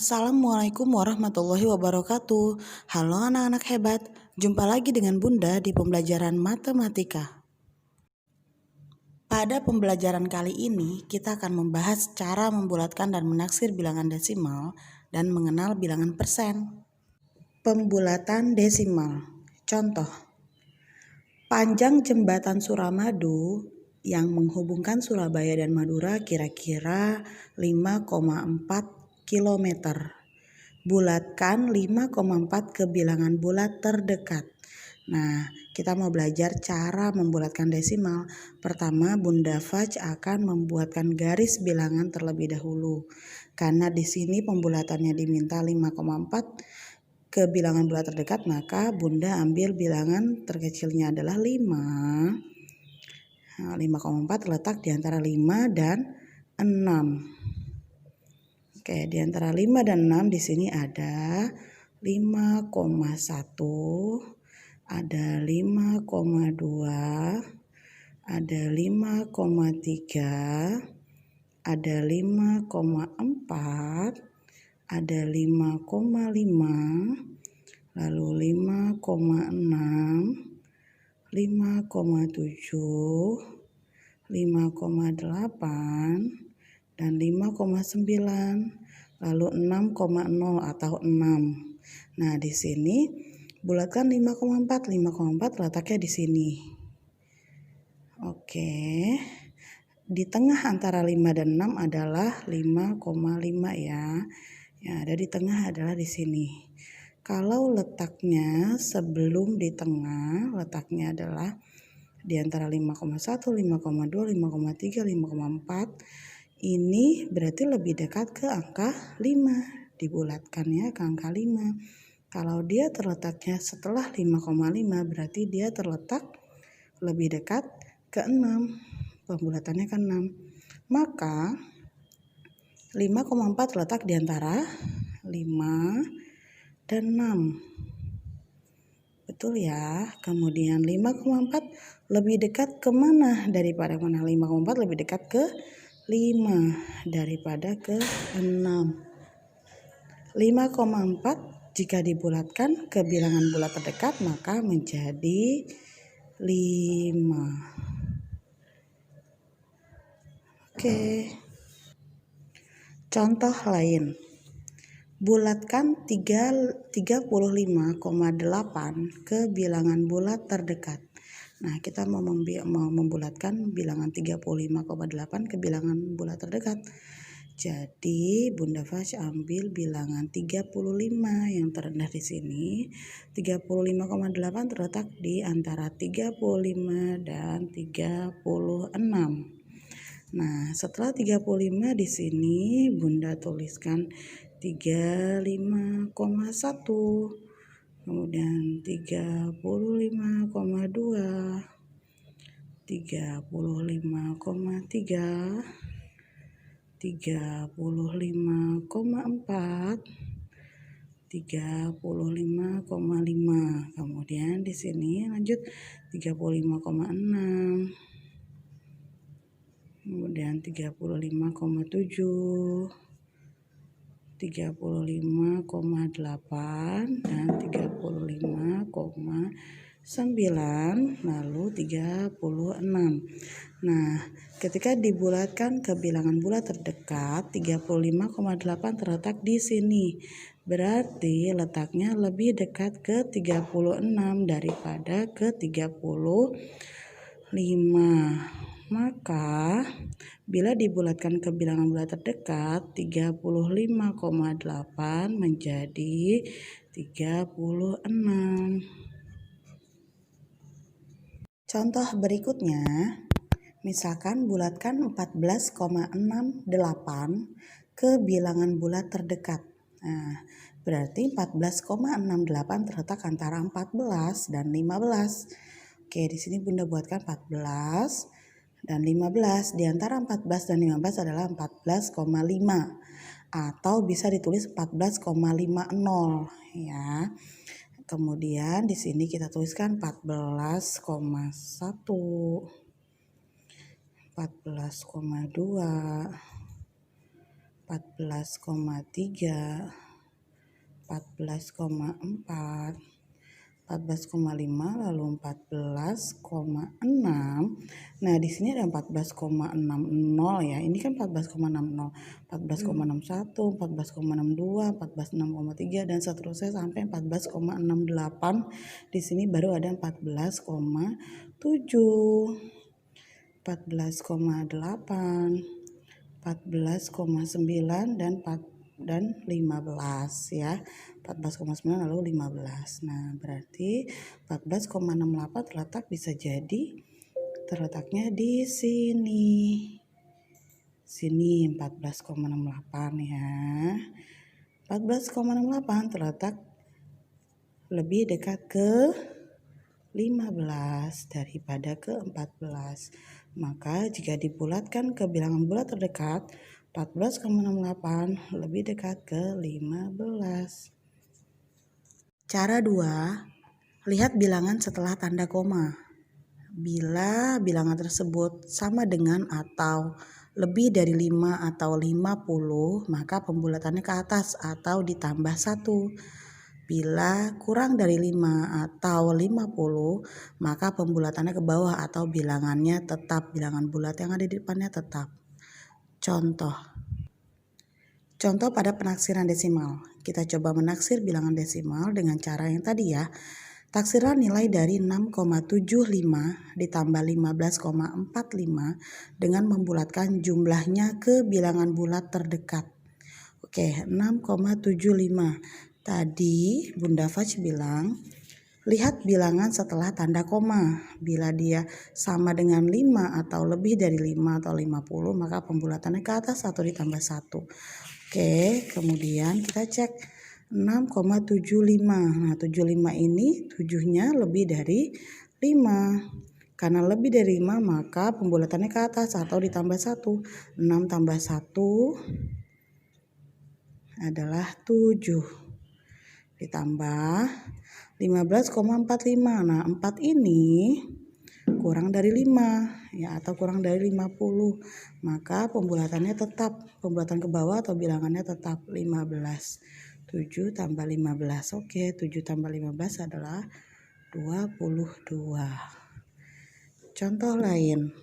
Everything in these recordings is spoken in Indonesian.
Assalamualaikum warahmatullahi wabarakatuh. Halo anak-anak hebat, jumpa lagi dengan Bunda di pembelajaran matematika. Pada pembelajaran kali ini, kita akan membahas cara membulatkan dan menaksir bilangan desimal dan mengenal bilangan persen. Pembulatan desimal. Contoh, panjang jembatan Suramadu yang menghubungkan Surabaya dan Madura kira-kira 5,4 km. Bulatkan 5,4 ke bilangan bulat terdekat. Nah, kita mau belajar cara membulatkan desimal. Pertama, Bunda Faj akan membuatkan garis bilangan terlebih dahulu. Karena di sini pembulatannya diminta 5,4 ke bilangan bulat terdekat, maka Bunda ambil bilangan terkecilnya adalah 5. Nah, 5,4 terletak di antara 5 dan 6. Oke, di antara 5 dan 6 di sini ada 5,1, ada 5,2, ada 5,3, ada 5,4, ada 5,5, lalu 5,6, 5,7, 5,8, dan 5,9, lalu 6,0 atau 6. Nah, di sini bulatkan 5,4. 5,4 letaknya di sini. Oke. Di tengah antara 5 dan 6 adalah 5,5 ya. Yang ada di tengah adalah di sini. Kalau letaknya sebelum di tengah, letaknya adalah di antara 5,1, 5,2, 5,3, 5,4. Ini berarti lebih dekat ke angka 5. Dibulatkan ya ke angka 5. Kalau dia terletaknya setelah 5,5 berarti dia terletak lebih dekat ke 6. Pembulatannya ke 6. Maka 5,4 terletak di antara 5 dan 6. Betul ya. Kemudian 5,4 lebih dekat ke mana daripada mana? 5,4 lebih dekat ke 5 daripada ke 6. 5,4 jika dibulatkan ke bilangan bulat terdekat maka menjadi 5. Oke. Contoh lain. Bulatkan 35,8 ke bilangan bulat terdekat. Nah, kita mau membulatkan bilangan 35,8 ke bilangan bulat terdekat. Jadi, Bunda Faj ambil bilangan 35 yang terendah di sini. 35,8 terletak di antara 35 dan 36. Nah, setelah 35 di sini Bunda tuliskan 35,1. Kemudian 35,2, 35,3, 35,4, 35,5. Kemudian di sini lanjut 35,6. Kemudian 35,7, 35,8 dan 35,9, lalu 36. Nah, ketika dibulatkan ke bilangan bulat terdekat, 35,8 terletak di sini. Berarti letaknya lebih dekat ke 36 daripada ke 35. Maka bila dibulatkan ke bilangan bulat terdekat, 35,8 menjadi 36. Contoh berikutnya, misalkan bulatkan 14,68 ke bilangan bulat terdekat. Nah, berarti 14,68 terletak antara 14 dan 15. Oke, di sini Bunda buatkan 14 dan 15. Di antara 14 dan 15 adalah 14,5 atau bisa ditulis 14,50 ya. Kemudian di sini kita tuliskan 14,1, 14,2, 14,3, 14,4, 14,5, lalu 14,6. Nah, di sini ada 14,60 ya. Ini kan 14,60, 14,61, 14,62, 14,6,3 dan seterusnya sampai 14,68. Di sini baru ada 14,7, 14,8, 14,9 dan 15 ya. 14,9 lalu 15. Nah, berarti 14,68 terletaknya di sini. Sini 14,68 ya. 14,68 terletak lebih dekat ke 15 daripada ke 14. Maka jika dibulatkan ke bilangan bulat terdekat, 14,68 lebih dekat ke 15. Cara 2, lihat bilangan setelah tanda koma. Bila bilangan tersebut sama dengan atau lebih dari 5 atau 50, maka pembulatannya ke atas atau ditambah 1. Bila kurang dari 5 atau 50, maka pembulatannya ke bawah atau bilangannya tetap, bilangan bulat yang ada di depannya tetap. Contoh pada penaksiran desimal. Kita coba menaksir bilangan desimal dengan cara yang tadi ya. Taksiran nilai dari 6,75 ditambah 15,45 dengan membulatkan jumlahnya ke bilangan bulat terdekat. Oke, 6,75. Tadi Bunda Faj bilang, lihat bilangan setelah tanda koma. Bila dia sama dengan 5 atau lebih dari 5 atau 50, maka pembulatannya ke atas atau ditambah 1. Oke, kemudian kita cek 6,75. Nah, 75 ini 7-nya lebih dari 5. Karena lebih dari 5 maka pembulatannya ke atas atau ditambah 1. 6 tambah 1 adalah 7. Ditambah 15,45. Nah, 4 ini kurang dari 5 ya, atau kurang dari 50, maka pembulatannya tetap, pembulatan ke bawah atau bilangannya tetap 15. 7 tambah 15. Oke, 7 tambah 15 adalah 22. Contoh lain.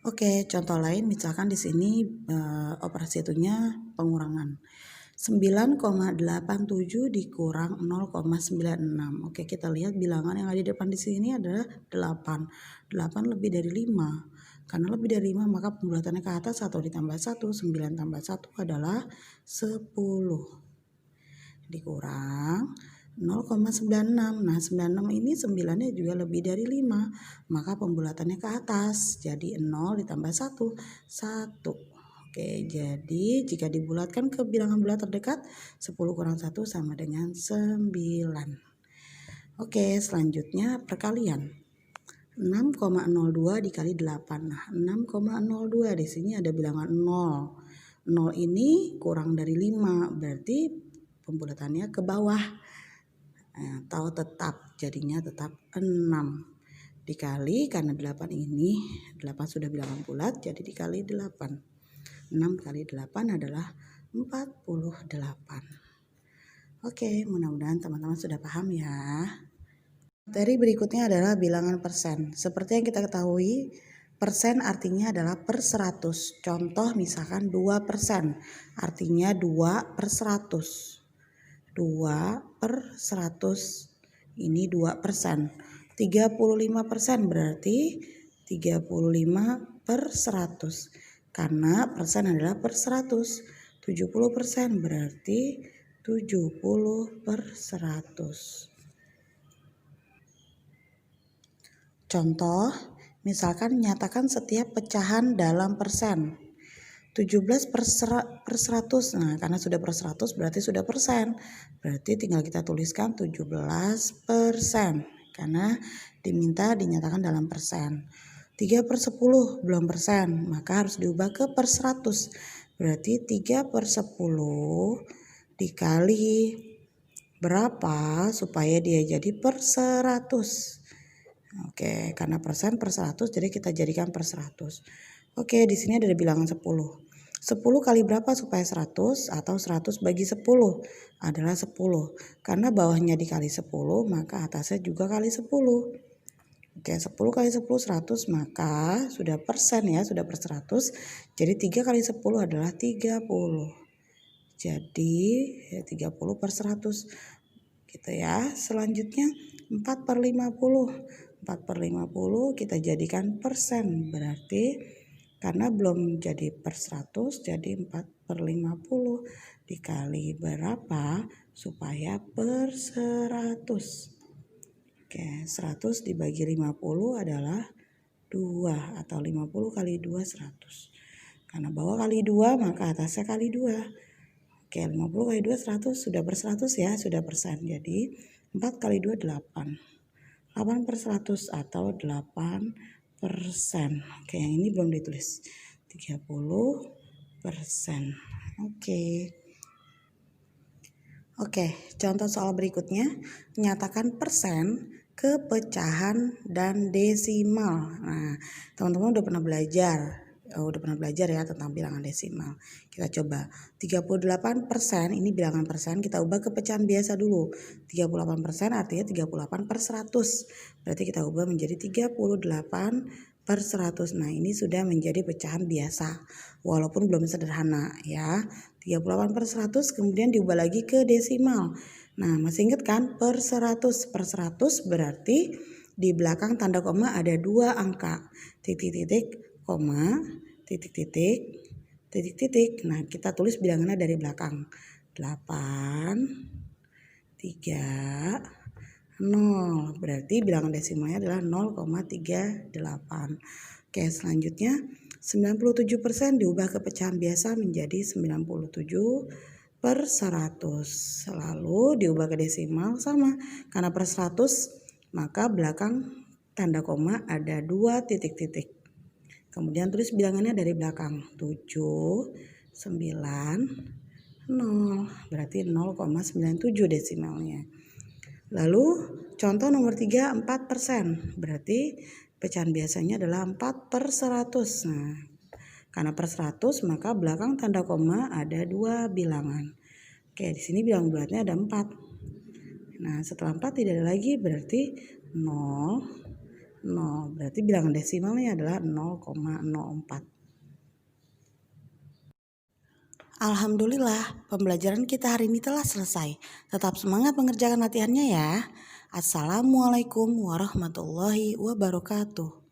Oke, contoh lain misalkan di sini operasi itunya pengurangan. 9,87 dikurang 0,96. Oke, kita lihat bilangan yang ada di depan di sini adalah 8. 8 lebih dari 5. Karena lebih dari 5 maka pembulatannya ke atas atau ditambah 1. 9 tambah 1 adalah 10. Dikurang 0,96. Nah, 96 ini 9-nya juga lebih dari 5. Maka pembulatannya ke atas. Jadi 0 ditambah 1. 1. Oke, jadi jika dibulatkan ke bilangan bulat terdekat, 10 kurang 1 sama dengan 9. Oke, selanjutnya perkalian. 6,02 dikali 8. Nah, 6,02 di sini ada bilangan 0. 0 ini kurang dari 5, berarti pembulatannya ke bawah atau tetap, jadinya tetap 6. Dikali, karena 8 ini, 8 sudah bilangan bulat, jadi dikali 8. 6 kali 8 adalah 48. Oke, mudah-mudahan teman-teman sudah paham ya. Materi berikutnya adalah bilangan persen. Seperti yang kita ketahui, persen artinya adalah per 100. Contoh misalkan 2%, artinya 2 per 100. 2 per 100, ini 2%. 35% berarti 35 per 100. Karena persen adalah per 100. 70% berarti 70 per 100. Contoh, misalkan nyatakan setiap pecahan dalam persen. 17 per 100. Nah, karena sudah per 100 berarti sudah persen. Berarti tinggal kita tuliskan 17%. Karena dinyatakan dalam persen. 3 per 10 belum persen, maka harus diubah ke per 100. Berarti 3 per 10 dikali berapa supaya dia jadi per 100. Oke, karena persen per 100 jadi kita jadikan per 100. Oke, di sini ada bilangan 10. 10 kali berapa supaya 100, atau 100 bagi 10 adalah 10. Karena bawahnya dikali 10 maka atasnya juga kali 10. Oke, 10 kali 10 100, maka sudah persen ya, sudah per 100. Jadi 3 kali 10 adalah 30. Jadi 30 per 100 gitu ya. Selanjutnya 4 per 50. 4 per 50 kita jadikan persen, berarti karena belum jadi per 100 jadi 4 per 50 dikali berapa supaya per 100. Oke, 100 dibagi 50 adalah 2 atau 50 kali 2 100. Karena bawah kali 2 maka atasnya kali 2. Oke, 50 kali 2 100, sudah per 100 ya, sudah persen. Jadi 4 kali 2 8. 8 per 100 atau 8%. Oke, yang ini belum ditulis. 30%. Oke, contoh soal berikutnya. Nyatakan persen, kepecahan, dan desimal. Nah, teman-teman udah pernah belajar ya tentang bilangan desimal. Kita coba 38% ini bilangan persen, kita ubah ke pecahan biasa dulu. 38% artinya 38 per 100. Berarti kita ubah menjadi 38 per 100. Nah, ini sudah menjadi pecahan biasa walaupun belum sederhana ya. 38 per 100 kemudian diubah lagi ke desimal. Nah, masih ingat kan per 100 berarti di belakang tanda koma ada 2 angka. Titik-titik, koma, titik-titik, titik-titik. Nah, kita tulis bilangannya dari belakang. 8, 3, 0. Berarti bilangan desimalnya adalah 0,38. Oke, selanjutnya 97% diubah ke pecahan biasa menjadi 97 per 100. Lalu diubah ke desimal sama. Karena per 100 maka belakang tanda koma ada 2 titik-titik. Kemudian tulis bilangannya dari belakang. 7, 9, 0. Berarti 0,97 desimalnya. Lalu contoh nomor 3 4%. Berarti pecahan biasanya adalah 4 per 100. Nah, karena per 100 maka belakang tanda koma ada 2 bilangan. Oke, di sini bilangan bulatnya ada 4. Nah, setelah 4 tidak ada lagi, berarti 0, 0. Berarti bilangan desimalnya adalah 0,04. Alhamdulillah, pembelajaran kita hari ini telah selesai. Tetap semangat mengerjakan latihannya ya. Assalamualaikum warahmatullahi wabarakatuh.